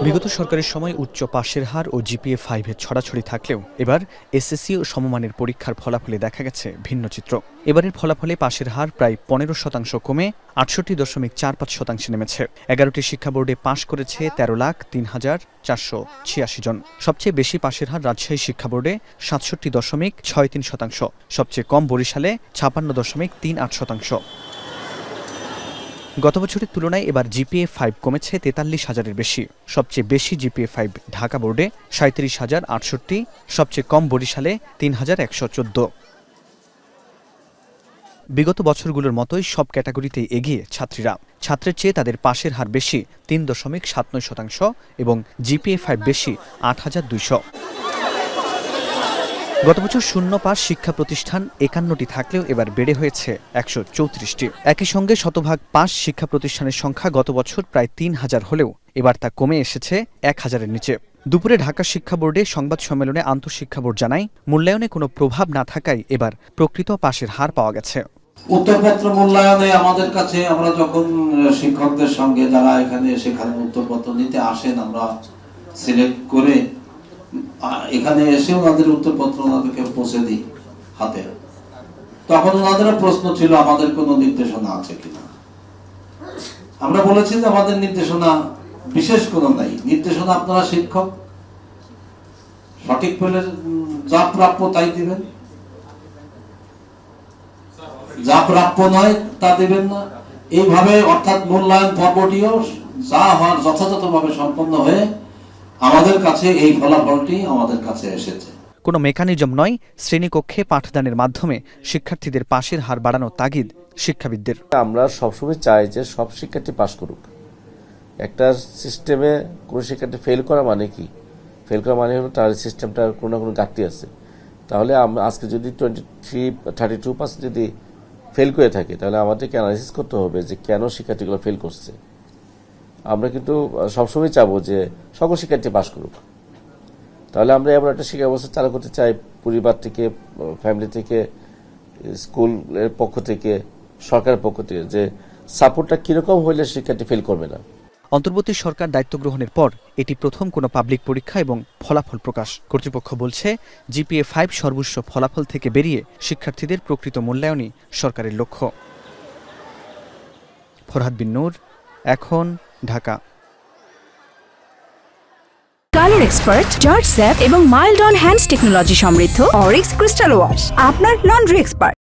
বিগত সরকারের সময় উচ্চ পাশের হার ও জিপিএ 5-এর ছড়াছড়ি থাকলেও এবার এসএসসি ও সমমানের পরীক্ষার ফলাফলে দেখা গেছে ভিন্ন চিত্র। এবারের ফলাফলে পাশের হার প্রায় 15% কমে 68.45% নেমেছে। 11টি শিক্ষা বোর্ডে পাশ করেছে 13,03,486 জন। সবচেয়ে বেশি পাশের হার রাজশাহী শিক্ষা বোর্ডে 67.63%, সবচেয়ে কম বরিশালে 56.38%। গত বছরের তুলনায় এবার জিপিএ 5 কমেছে 43,000-এর বেশি। সবচেয়ে বেশি জিপিএ 5 ঢাকা বোর্ডে 37,068, সবচেয়ে কম বরিশালে 3,114। বিগত বছরগুলোর মতোই সব ক্যাটাগরিতেই এগিয়ে ছাত্রীরা। ছাত্রের চেয়ে তাদের পাশের হার বেশি 3.79% এবং জিপিএ 5 বেশি 8,200। গত বছর শূন্য পাস শিক্ষা প্রতিষ্ঠান 51টি থাকলেও এবার বেড়ে হয়েছে 134টি। একই সঙ্গে শতভাগ পাস শিক্ষা প্রতিষ্ঠানের সংখ্যা গত বছর প্রায় 3,000 হলেও এবার তা কমে এসেছে 1,000-এর নিচে। দুপুরে ঢাকা শিক্ষা বোর্ডে সংবাদ সম্মেলনে আন্তঃশিক্ষা বোর্ড জানায়, মূল্যায়নে কোনো প্রভাব না থাকায় এবার প্রকৃত পাশের হার পাওয়া গেছে। উত্তরপত্র মূল্যায়নে আমাদের কাছে আমরা যখন শিক্ষকদের সঙ্গে যারা এখানে সেখানে উত্তরপত্র নিতে আসেন, আমরা সিলেক্ট করে এখানে এসে ওনাদের উত্তরপত্র ওনাদেরকে পৌঁছে দিই হাতে। তখন ওনাদের প্রশ্ন ছিল আমাদের কোনো নির্দেশনা আছে কিনা। আমরা বলেছি যে আমাদের নির্দেশনা বিশেষ কোনো নাই। নির্দেশনা আপনারা শিক্ষক সঠিক পেলে যা প্রাপ্য তাই দিবেন, যা প্রাপ্য নয় তা দিবেন না। এইভাবে অর্থাৎ মূল্যায়ন পর্বটিও যা হওয়ার যথাযথভাবে সম্পন্ন হয়ে আমাদের কাছে এই ফলাফলটি আমাদের কাছে এসেছে। কোনো মেকানিজম নয়, শ্রেণীকক্ষে পাঠদানের মাধ্যমে শিক্ষার্থীদের পাশের হার বাড়ানোর তাগিদ শিক্ষাবিদদের। আমরা সবসময় চাই যে সব শিক্ষার্থী পাশ করুক। একটা সিস্টেমে কোনো শিক্ষার্থী ফেল করা মানে কি? ফেল করা মানে হলো তার সিস্টেমটার কোনো না কোনো ঘাটতি আছে। তাহলে আমরা আজকে যদি 32% যদি ফেল করে থাকে, তাহলে আমাদেরকে অ্যানালাইসিস করতে হবে যে কেন শিক্ষার্থীগুলো ফেল করছে। আমরা কিন্তু সবসময় চাবো যে সকল শিক্ষার্থী পাশ করুক। তাহলে আমরা এমন একটা শিক্ষা ব্যবস্থা চালু করতে চাই, পরিবার থেকে, ফ্যামিলি থেকে, স্কুলের পক্ষ থেকে, সরকারের পক্ষ থেকে, যে সাপোর্টটা কিরকম হইলে শিক্ষার্থী ফেল করবে না। অন্তর্বর্তী সরকার দায়িত্ব গ্রহণের পর এটি প্রথম কোনো পাবলিক পরীক্ষা এবং ফলাফল প্রকাশ। কর্তৃপক্ষ বলছে, জিপিএ 5 সর্বোচ্চ ফলাফল থেকে বেরিয়ে শিক্ষার্থীদের প্রকৃত মূল্যায়নই সরকারের লক্ষ্য। ফরহাদ বিন নূর, এখন, Dhaka. Colour expert, George sap এবং মাইল্ড অন হ্যান্ডস টেকনোলজি সমৃদ্ধ অরিক্স ক্রিস্টাল ওয়াশ আপনার লন্ড্রি এক্সপার্ট।